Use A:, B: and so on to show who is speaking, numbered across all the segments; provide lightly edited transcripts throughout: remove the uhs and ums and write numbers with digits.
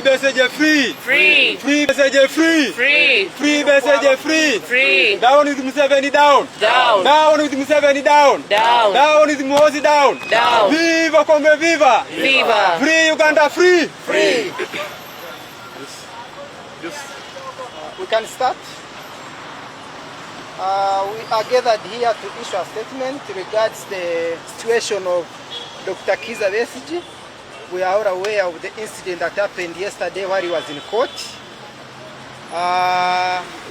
A: Besigye free.
B: Free.
A: Free Besigye free.
B: Free.
A: Free Besigye free.
B: Free.
A: Down with Museveni down.
B: Down.
A: Down with Museveni down.
B: Down.
A: Down with Muhoozi down.
B: Down.
A: Viva Congo viva.
B: Viva.
A: Free Uganda free.
B: Free.
C: We can start. We are gathered here to issue a statement regards the situation of Dr. Kizza Besigye. We are all aware of the incident that happened yesterday while he was in court.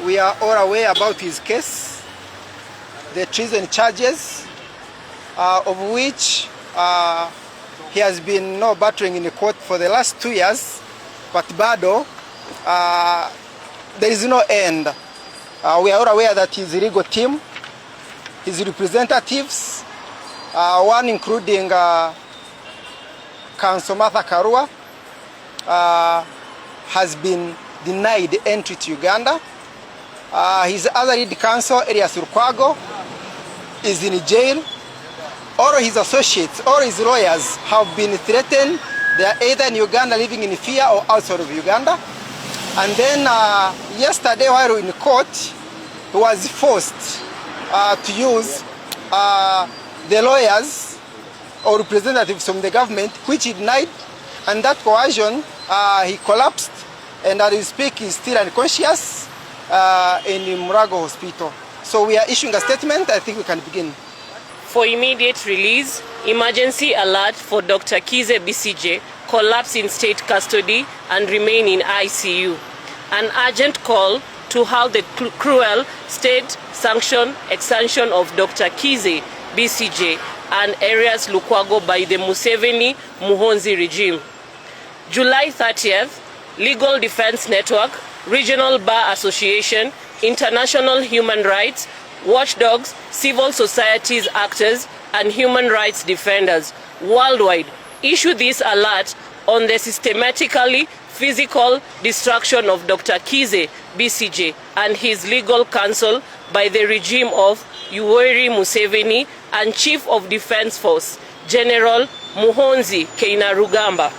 C: We are all aware about his case, the treason charges, of which he has been battering in the court for the last 2 years, but bado, there is no end. We are all aware that his legal team, his representatives, one including Council Martha Karua, has been denied entry to Uganda. His other lead counsel, Erias Lukwago, is in jail. All his associates, all his lawyers have been threatened. They are either in Uganda living in fear or outside of Uganda. And then yesterday while in court, he was forced to use the lawyers or representatives from the government, which he denied, and that coercion, he collapsed, and as we speak, he's still unconscious in Murago Hospital. So we are issuing a statement. I think we can begin.
B: For immediate release, emergency alert for Dr. Kizza Besigye, collapse in state custody and remain in ICU. An urgent call to halt the cruel state-sanctioned extension of Dr. Kizza Besigye and Erias Lukwago by the Museveni-Muhoozi regime. July 30th, Legal Defense Network, Regional Bar Association, International Human Rights Watchdogs, civil societies actors, and human rights defenders worldwide issue this alert on the systematically physical destruction of Dr. Kizza Besigye and his legal counsel by the regime of Yoweri Museveni and Chief of Defense Force, General Muhoozi Kainerugaba.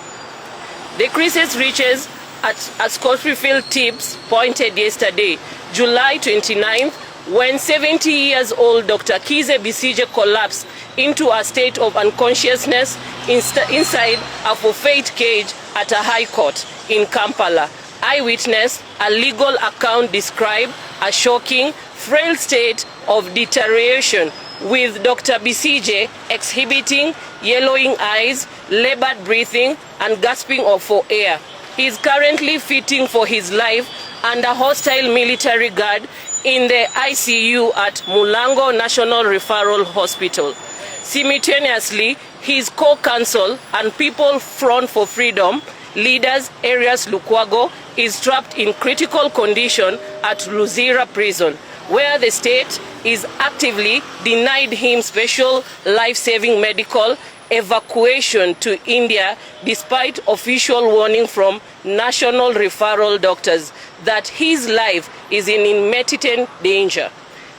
B: The crisis reaches as Scottsfield tips pointed yesterday, July 29th, when 70-year-old Dr. Kizza Besigye collapsed into a state of unconsciousness inside a forfeit cage at a high court in Kampala. Eyewitness, a legal account described a shocking, frail state of deterioration, with Dr. Besigye exhibiting yellowing eyes, labored breathing, and gasping for air. He is currently fighting for his life under hostile military guard in the ICU at Mulango National Referral Hospital. Simultaneously, his co-counsel and People Front for Freedom leaders Erias Lukwago is trapped in critical condition at Luzira prison, where the state is actively denied him special life-saving medical evacuation to India despite official warning from national referral doctors that his life is in imminent danger.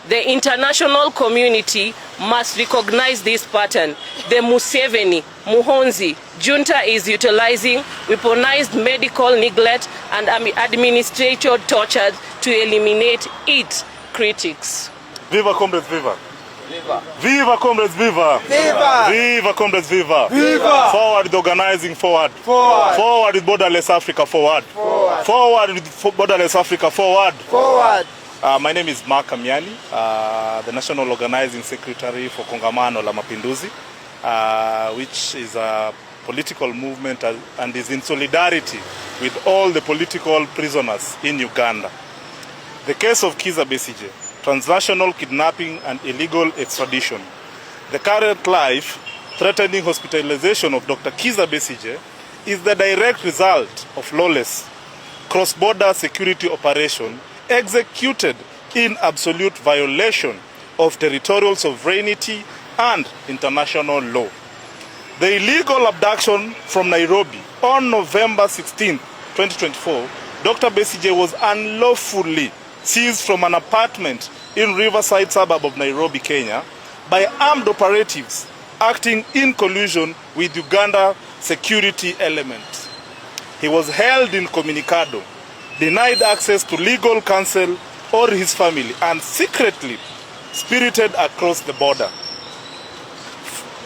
B: The international community must recognize this pattern. The Museveni-Muhoozi junta is utilizing weaponized medical neglect and administrative torture to eliminate its critics.
D: Viva comrades, viva!
C: Viva!
D: Viva comrades, viva!
C: Viva!
D: Viva comrades, viva!
A: Viva!
D: Forward with organizing, forward!
A: Forward!
D: Forward with borderless Africa, forward!
C: Forward!
D: Forward with borderless Africa, forward!
C: Forward!
D: My name is Mark Kamyani, the National Organizing Secretary for Kongamano la Mapinduzi, which is a political movement and is in solidarity with all the political prisoners in Uganda. The case of Kizza Besigye, transnational kidnapping and illegal extradition. The current life-threatening hospitalization of Dr. Kizza Besigye is the direct result of lawless cross-border security operation executed in absolute violation of territorial sovereignty and international law. The illegal abduction from Nairobi on November 16, 2024, Dr. Besigye was unlawfully seized from an apartment in Riverside suburb of Nairobi, Kenya, by armed operatives acting in collusion with Uganda security elements. he was held incommunicado, denied access to legal counsel or his family, and secretly spirited across the border.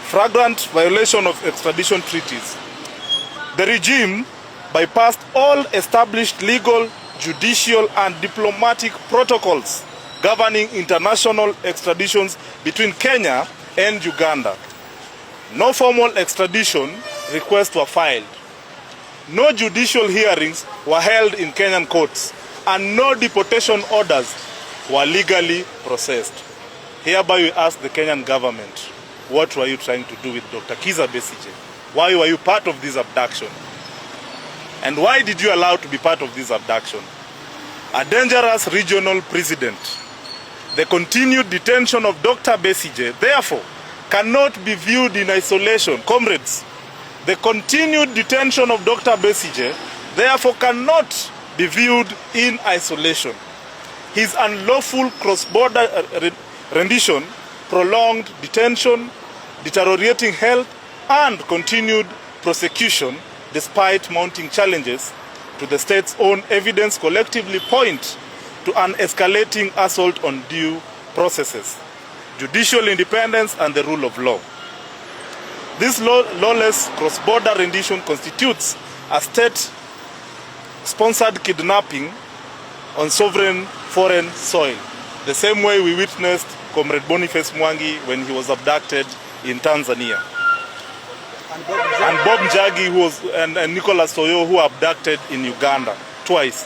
D: Flagrant violation of extradition treaties. The regime bypassed all established legal, judicial, and diplomatic protocols governing international extraditions between Kenya and Uganda. No formal extradition requests were filed. No judicial hearings were held in Kenyan courts, and no deportation orders were legally processed. Hereby we ask the Kenyan government, what were you trying to do with Dr. Kizza Besigye? Why were you part of this abduction? And why did you allow to be part of this abduction? A dangerous regional president. The continued detention of Dr. Besigye, therefore, cannot be viewed in isolation. Comrades, the continued detention of Dr. Besigye, therefore, cannot be viewed in isolation. His unlawful cross-border rendition, prolonged detention, deteriorating health, and continued prosecution, despite mounting challenges to the state's own evidence, collectively point to an escalating assault on due processes, judicial independence, and the rule of law. This lawless cross-border rendition constitutes a state-sponsored kidnapping on sovereign foreign soil, the same way we witnessed Comrade Boniface Mwangi when he was abducted in Tanzania. And Bob Njagi and Nicholas Toyo, who were abducted in Uganda twice.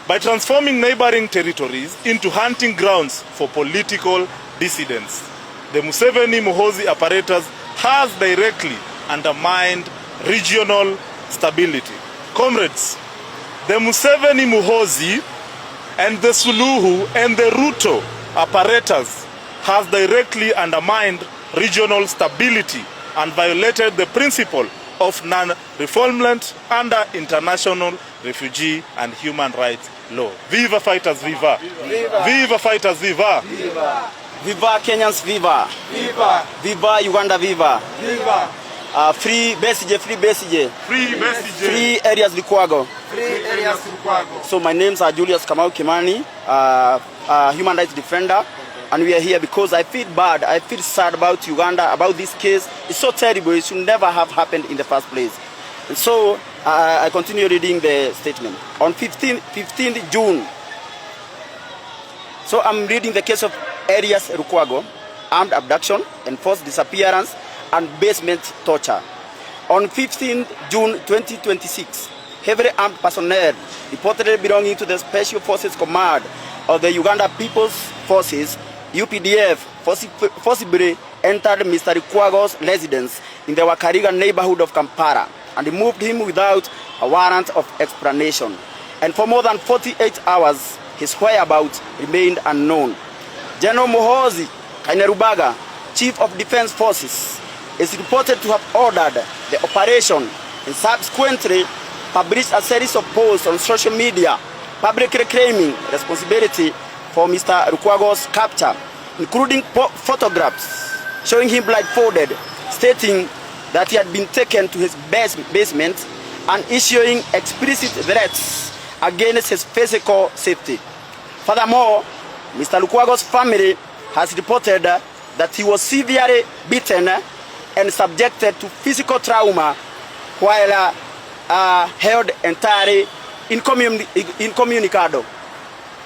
D: By transforming neighboring territories into hunting grounds for political dissidents, the Museveni-Muhoozi apparatus has directly undermined regional stability. Comrades, the Museveni-Muhoozi and the Suluhu and the Ruto apparatus has directly undermined regional stability and violated the principle of non-refoulement under international refugee and human rights law. Viva fighters, viva! Viva! Viva fighters, viva!
E: Viva! Viva Kenyans, viva!
A: Viva!
E: Viva Uganda, viva!
A: Viva!
E: Free Besigye, free Besigye!
D: Free Besigye!
E: Free Erias Lukwago!
A: Free Erias Lukwago!
E: So my names are Julius Kamau Kimani, human rights defender, and we are here because I feel bad, I feel sad about Uganda, about this case. It's so terrible, it should never have happened in the first place. And so I continue reading the statement. On 15th June, so I'm reading the case of Erias Lukwago, armed abduction, enforced disappearance, and basement torture. On 15th June 2026, heavily armed personnel reportedly belonging to the Special Forces Command of the Uganda People's Forces, UPDF, forcibly entered Mr. Lukwago's residence in the Wakariga neighborhood of Kampala and moved him without a warrant of explanation. And for more than 48 hours, his whereabouts remained unknown. General Muhoozi Kainerubaga, Chief of Defense Forces, is reported to have ordered the operation and subsequently published a series of posts on social media publicly claiming responsibility for Mr. Lukwago's capture, including photographs showing him blindfolded, stating that he had been taken to his basement and issuing explicit threats against his physical safety. Furthermore, Mr. Lukwago's family has reported that he was severely beaten and subjected to physical trauma while held entirely incommunicado.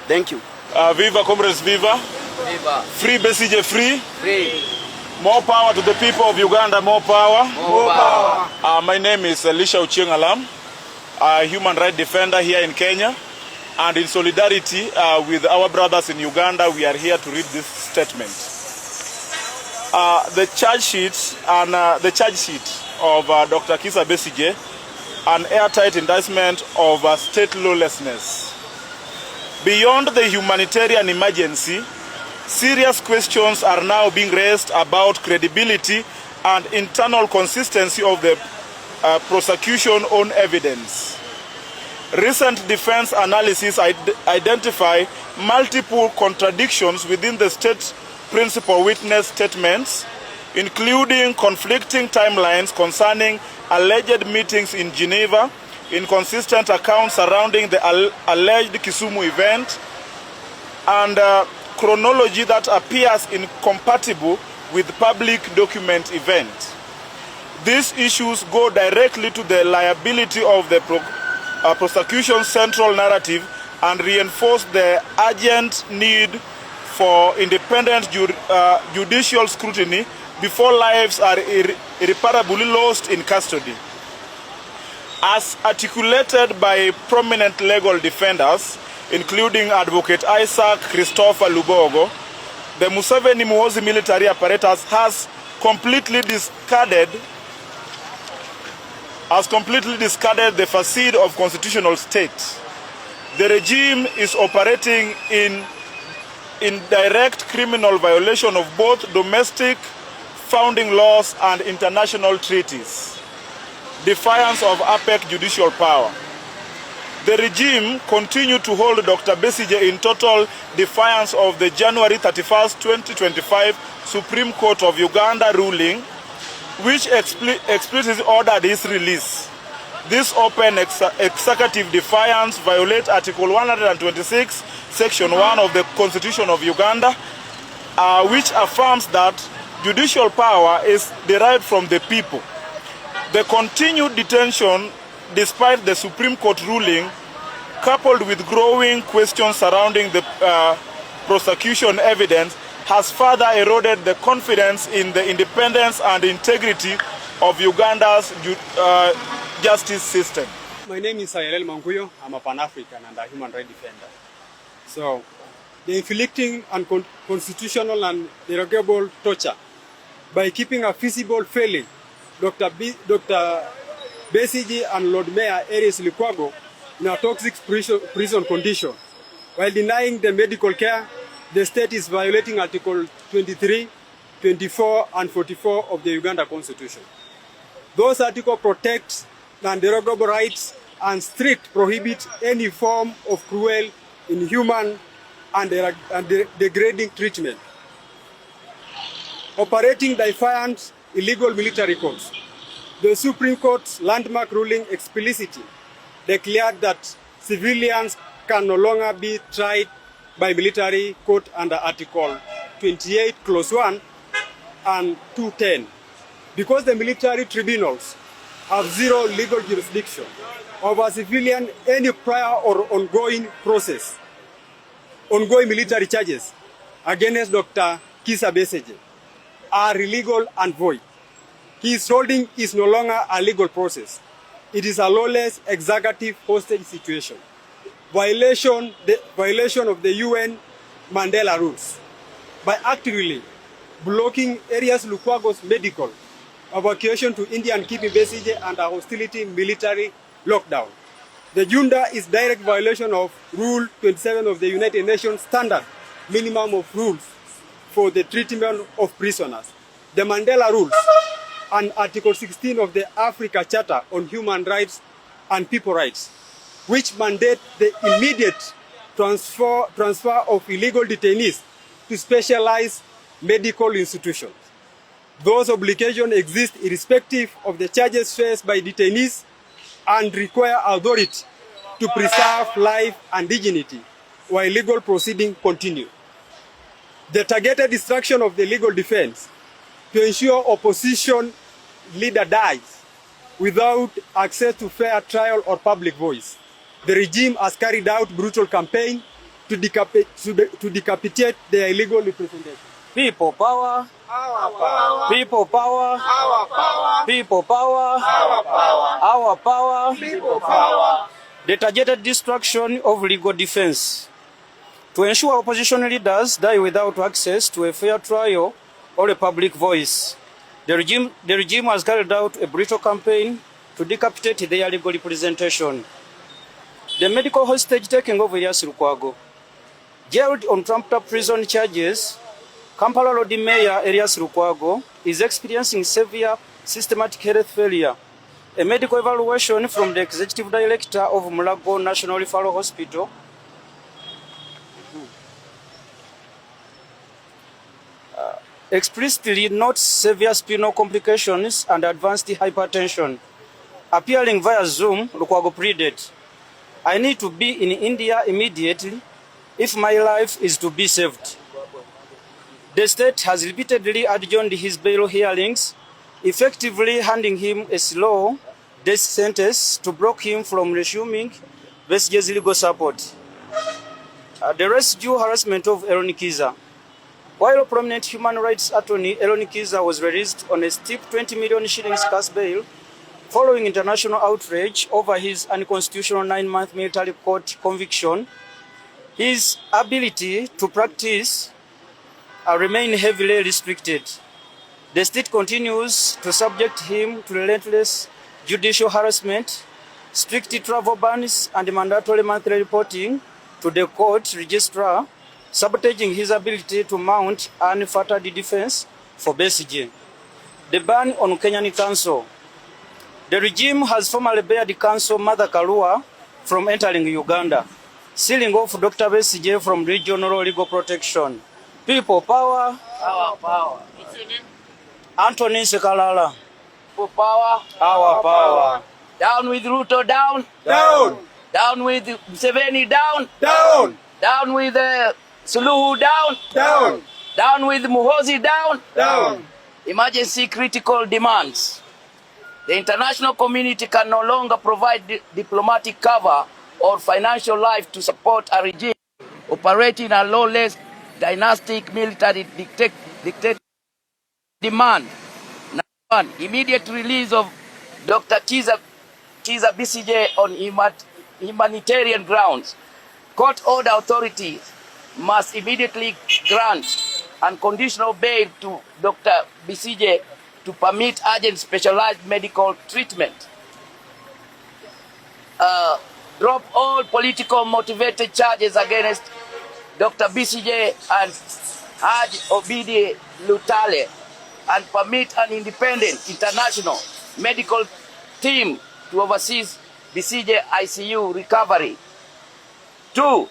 E: Thank you.
F: Viva comrades, viva.
E: Viva.
F: Free Besigye, free.
E: Free.
F: More power to the people of Uganda, more power.
E: More power.
F: My name is Elisha Ochieng Alam, a human rights defender here in Kenya. And in solidarity with our brothers in Uganda, we are here to read this statement. The charge sheet of Dr. Kizza Besigye, an airtight indictment of state lawlessness. Beyond the humanitarian emergency, serious questions are now being raised about credibility and internal consistency of the prosecution on evidence. Recent defense analysis identify multiple contradictions within the state principal witness statements, including conflicting timelines concerning alleged meetings in Geneva inconsistent accounts surrounding the alleged Kisumu event, and chronology that appears incompatible with public document event. These issues go directly to the liability of the prosecution's central narrative and reinforce the urgent need for independent judicial scrutiny before lives are irreparably lost in custody. As articulated by prominent legal defenders, including Advocate Isaac Christopher Lukwago, the Museveni-Muhoozi military apparatus has completely discarded the facade of constitutional state. The regime is operating in direct criminal violation of both domestic founding laws and international treaties. Defiance of APEC judicial power. The regime continued to hold Dr. Besigye in total defiance of the January 31st, 2025 Supreme Court of Uganda ruling, which explicitly ordered his release. This open executive defiance violates Article 126, Section 1 of the Constitution of Uganda, which affirms that judicial power is derived from the people. The continued detention, despite the Supreme Court ruling, coupled with growing questions surrounding the prosecution evidence, has further eroded the confidence in the independence and integrity of Uganda's justice system.
G: My name is Sayelel Manguyo. I'm a Pan-African and a human rights defender. So, the inflicting unconstitutional and derogable torture by keeping a feasible failing Dr. Besigye and Lord Mayor Erias Lukwago in a toxic prison condition. While denying the medical care, the state is violating Article 23, 24, and 44 of the Uganda Constitution. Those articles protect non-derogable rights and strict prohibit any form of cruel, inhuman, and degrading treatment. Operating defiant illegal military courts, the Supreme Court's landmark ruling explicitly declared that civilians can no longer be tried by military court under Article 28, Clause 1 and 210. Because the military tribunals have zero legal jurisdiction over civilian, any prior or ongoing military charges against Dr. Kizza Besigye are illegal and void. His holding is no longer a legal process. It is a lawless executive hostage situation. Violation of the UN Mandela rules by actively blocking Erias Lukwago's medical evacuation to India and keeping Besigye under hostility military lockdown. The junta is direct violation of Rule 27 of the United Nations Standard Minimum of Rules for the treatment of prisoners, the Mandela Rules, and Article 16 of the Africa Charter on Human Rights and People Rights, which mandate the immediate transfer of illegal detainees to specialized medical institutions. Those obligations exist irrespective of the charges faced by detainees and require authority to preserve life and dignity while legal proceedings continue. The targeted destruction of the legal defense to ensure opposition leader dies without access to fair trial or public voice. The regime has carried out brutal campaign to decapitate their illegal representation.
H: People power. Our power. People power. Our power. People power. Our power. Our power. People power. The targeted destruction of legal defense to ensure opposition leaders die without access to a fair trial or a public voice. The regime has carried out a brutal campaign to decapitate their legal representation. The medical hostage taking of Erias Lukwago, jailed on trumped-up prison charges, Kampala Road Mayor Erias Lukwago is experiencing severe systematic health failure. A medical evaluation from the executive director of Mulago National Referral Hospital explicitly notes severe spinal complications and advanced hypertension. appearing via Zoom, Lukwago pleaded, "I need to be in India immediately if my life is to be saved." The state has repeatedly adjourned his bail hearings, effectively handing him a slow death sentence to block him from resuming Besigye's legal support. The residue harassment of Aaron Kiza. While prominent human rights attorney Aaron Kiza was released on a steep 20 million shillings cash bail following international outrage over his unconstitutional 9-month military court conviction, his ability to practice remain heavily restricted. The state continues to subject him to relentless judicial harassment, strict travel bans, and mandatory monthly reporting to the court registrar, sabotaging his ability to mount an unfettered defense for Besigye. The ban on Kenyan Council. The regime has formally barred Council Mother Karua from entering Uganda, sealing off Dr. Besigye from regional legal protection. People power.
I: Our power.
H: Anthony Sekalala.
I: People power.
H: Our power.
I: Down with Ruto, down.
A: Down.
I: Down with Museveni, down.
A: Down.
I: Down with Suluhu, down.
A: Down.
I: Down with Muhozi, down.
A: Down.
I: Emergency critical demands. The international community can no longer provide diplomatic cover or financial life to support a regime operating a lawless, dynastic military dictatorship. Demand. Number one, immediate release of Dr. Kiza Besigye on humanitarian grounds. Court order authorities must immediately grant unconditional bail to Dr. Besigye to permit urgent specialized medical treatment. Drop all political motivated charges against Dr. Besigye and Haj Obidi Lutale, and permit an independent international medical team to oversee Besigye ICU recovery. 2.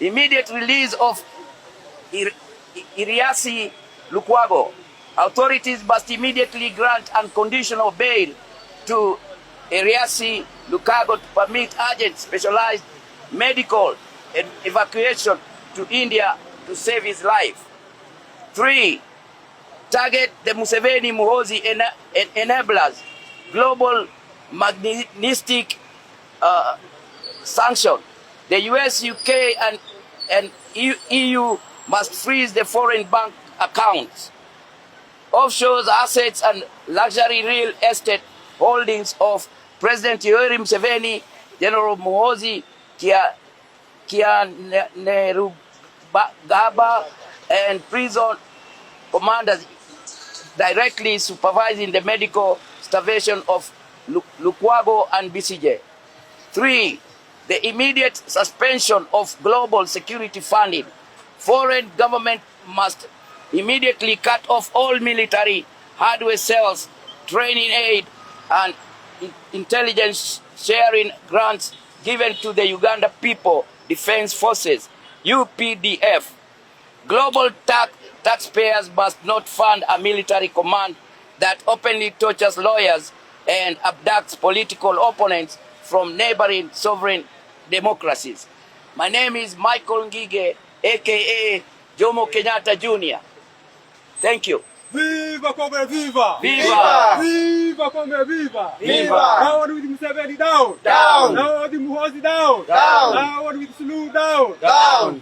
I: Immediate release of Erias Lukwago. Authorities must immediately grant unconditional bail to Erias Lukwago to permit urgent specialized medical evacuation to India to save his life. 3. Target the Museveni Muhozi enablers. Global magnetic sanction. The US, UK, and EU must freeze the foreign bank accounts, offshore assets, and luxury real estate holdings of President Yoweri Museveni, General Muhozi Kainerugaba, and prison commanders directly supervising the medical starvation of Lukwago and Besigye. 3. The immediate suspension of global security funding. Foreign government must immediately cut off all military hardware sales, training aid, and intelligence sharing grants given to the Uganda People Defense Forces, UPDF. Global taxpayers must not fund a military command that openly tortures lawyers and abducts political opponents from neighboring sovereign democracies. My name is Michael Ngige, aka Jomo Kenyatta Jr. Thank you.
G: Viva Congo, viva!
I: Viva!
G: Viva Congo, viva!
A: Viva!
G: Down with Museveni, down!
A: Down!
G: Down with Muhozi, down!
A: Down!
G: Down with Sulu, down!
A: Down.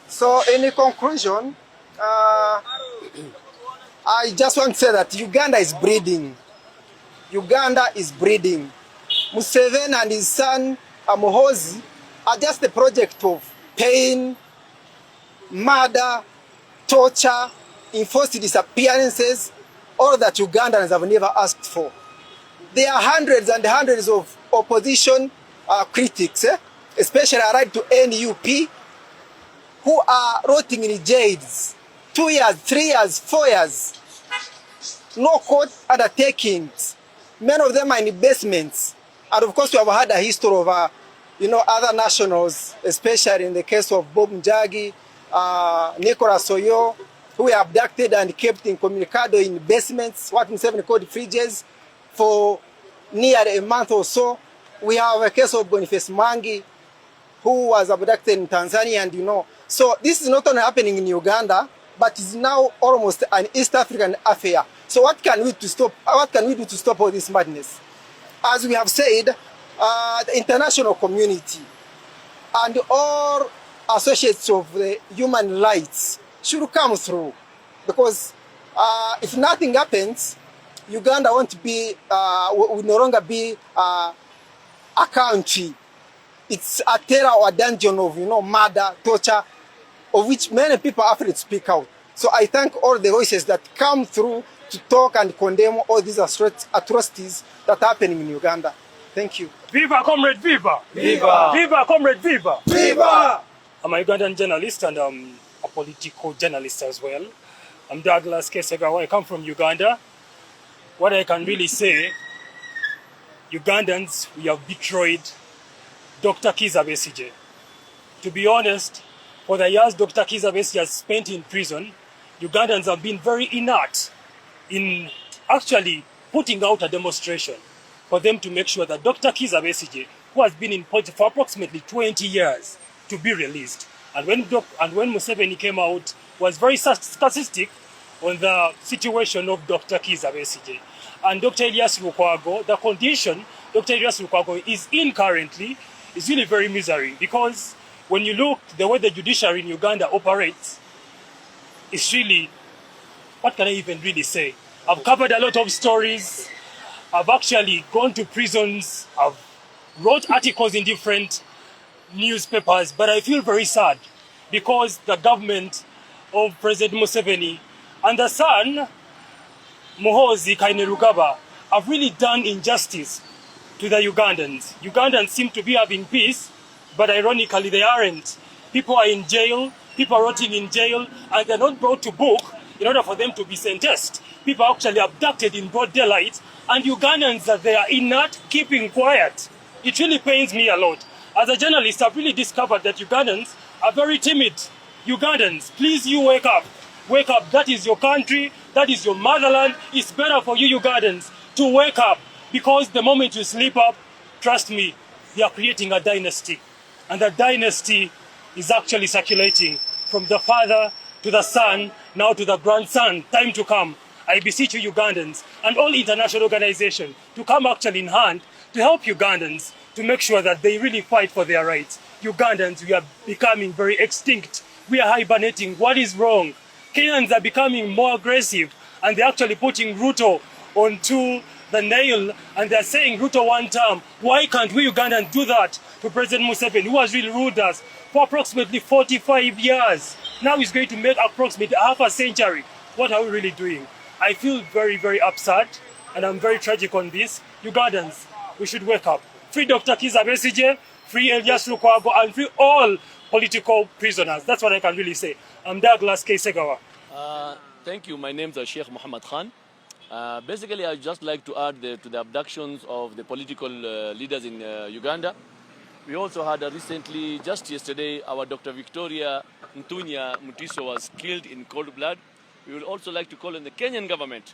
C: So in conclusion, I just want to say that Uganda is breeding. Uganda is breeding. Museveni and his son Muhozi are just a project of pain, murder, torture, enforced disappearances, all that Ugandans have never asked for. There are hundreds and hundreds of opposition critics, especially allied to NUP, who are rotting in jails, 2 years, 3 years, 4 years. No court undertakings. Many of them are in basements. And of course, we have had a history of, other nationals, especially in the case of Bob Njagi, Nicholas Oyo, who were abducted and kept incommunicado in basements, what in 7 called fridges, for nearly a month or so, we have a case of Boniface Mangi, who was abducted in Tanzania, and so this is not only happening in Uganda, but is now almost an East African affair. So what can we do to stop all this madness? As we have said, the international community and all associates of the human rights should come through, because if nothing happens, Uganda will no longer be a country. It's a terror or a dungeon of murder, torture, of which many people are afraid to speak out. So I thank all the voices that come through to talk and condemn all these atrocities that are happening in Uganda. Thank you.
J: Viva, comrade, viva!
A: Viva!
J: Viva, comrade, viva!
A: Viva!
J: I'm a Ugandan journalist and I'm a political journalist as well. I'm Douglas Kesegawa. I come from Uganda. What I can really say, Ugandans, we have betrayed Dr. Kizza Besigye. To be honest, for the years Dr. Kizza Besigye has spent in prison, Ugandans have been very inert in actually putting out a demonstration for them to make sure that Dr. Kizza Besigye, who has been in prison for approximately 20 years, to be released. And when Museveni came out, was very sarcastic on the situation of Dr. Kizza Besigye. And Dr. Erias Lukwago, the condition Dr. Erias Lukwago is in currently is really very misery, because when you look the way the judiciary in Uganda operates, it's really, what can I even really say? I've covered a lot of stories. I've actually gone to prisons. I've wrote articles in different newspapers, but I feel very sad because the government of President Museveni and the son, Muhoozi Kainerugaba, have really done injustice to the Ugandans. Ugandans seem to be having peace, but ironically they aren't. People are in jail, people are rotting in jail, and they're not brought to book in order for them to be sentenced. People are actually abducted in broad daylight, and Ugandans that they are inert, keeping quiet. It really pains me a lot. As a journalist, I've really discovered that Ugandans are very timid. Ugandans, please, you wake up. Wake up. That is your country. That is your motherland. It's better for you Ugandans to wake up, because the moment you sleep up, trust me, they are creating a dynasty. And that dynasty is actually circulating from the father to the son, now to the grandson. Time to come. I beseech you Ugandans and all international organizations to come actually in hand to help Ugandans to make sure that they really fight for their rights. Ugandans, we are becoming very extinct. We are hibernating. What is wrong? Kenyans are becoming more aggressive, and they're actually putting Ruto onto the nail, and they're saying Ruto one term. Why can't we Ugandans do that to President Museveni, who has really ruled us for approximately 45 years? Now he's going to make approximately half a century. What are we really doing? I feel very, very upset, and I'm very tragic on this. Ugandans, we should wake up. Free Dr. Kizza Besigye, free Erias Lukwago, and free all political prisoners. That's what I can really say. I'm Douglas Kesegawa.
K: Thank you. My name is Sheikh Muhammad Khan. Basically, I'd just like to add to the abductions of the political leaders in Uganda. We also had recently, just yesterday, our Dr. Victoria Ntunya Mutiso was killed in cold blood. We would also like to call on the Kenyan government.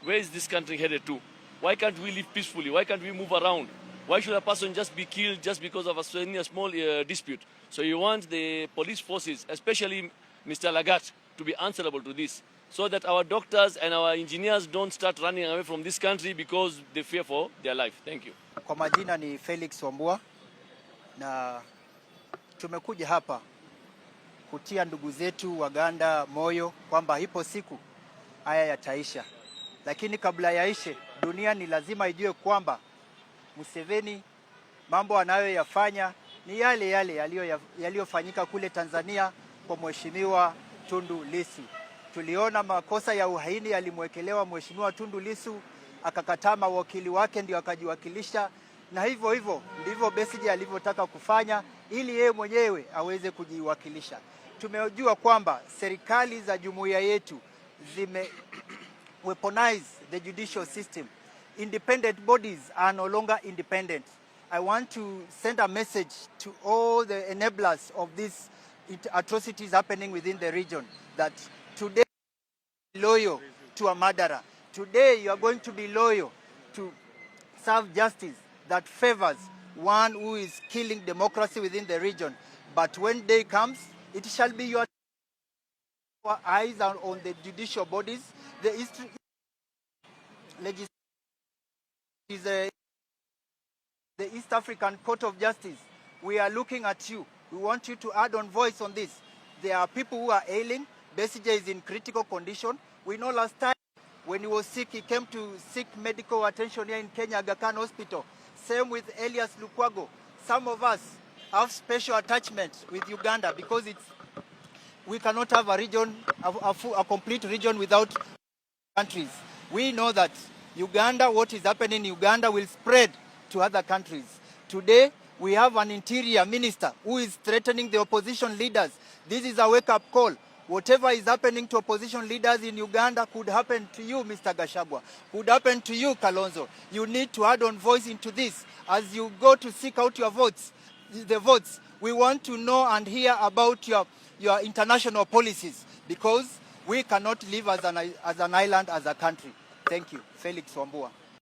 K: Where is this country headed to? Why can't we live peacefully? Why can't we move around? Why should a person just be killed just because of a small dispute? So you want the police forces, especially Mr. Lagat, to be answerable to this, so that our doctors and our engineers don't start running away from this country because they fear for their life. Thank you.
L: Kwa majina ni Felix Wambua, na tumekuja hapa kutia ndugu zetu Waganda moyo kwamba ipo siku haya yataisha. Lakini kabla yaishe, dunia ni lazima ijue kwamba Museveni mambo anayoyafanya ni yale yale yaliyofanyika kule Tanzania kwa Mheshimiwa Tundu Lissu. Tuliona makosa ya uhaini yalimwekelewa Mheshimiwa Tundu Lissu, akakataa mawakili wake ndio akajiwakilisha, na hivyo ndivyo Besigye alivyotaka kufanya ili yeye mwenyewe aweze kujiwakilisha. Tumejua kwamba serikali za jumuiya yetu zime weaponize the judicial system. Independent bodies are no longer independent. I want to send a message to all the enablers of these atrocities happening within the region that today you are loyal to a murderer. Today you are going to be loyal to serve justice that favors one who is killing democracy within the region. But when day comes, it shall be your eyes are on the judicial bodies. The East African Court of Justice. We are looking at you. We want you to add on voice on this. There are people who are ailing. Besigye is in critical condition. We know last time when he was sick, he came to seek medical attention here in Kenya, Aga Khan Hospital. Same with Erias Lukwago. Some of us have special attachment with Uganda because we cannot have a region, a complete region without countries. We know that Uganda, what is happening in Uganda will spread to other countries. Today, we have an interior minister who is threatening the opposition leaders. This is a wake-up call. Whatever is happening to opposition leaders in Uganda could happen to you, Mr. Gachagua, could happen to you, Kalonzo. You need to add on voice into this. As you go to seek out your votes, we want to know and hear about your international policies, because we cannot live as an island, as a country. Thank you. Felix Wambua.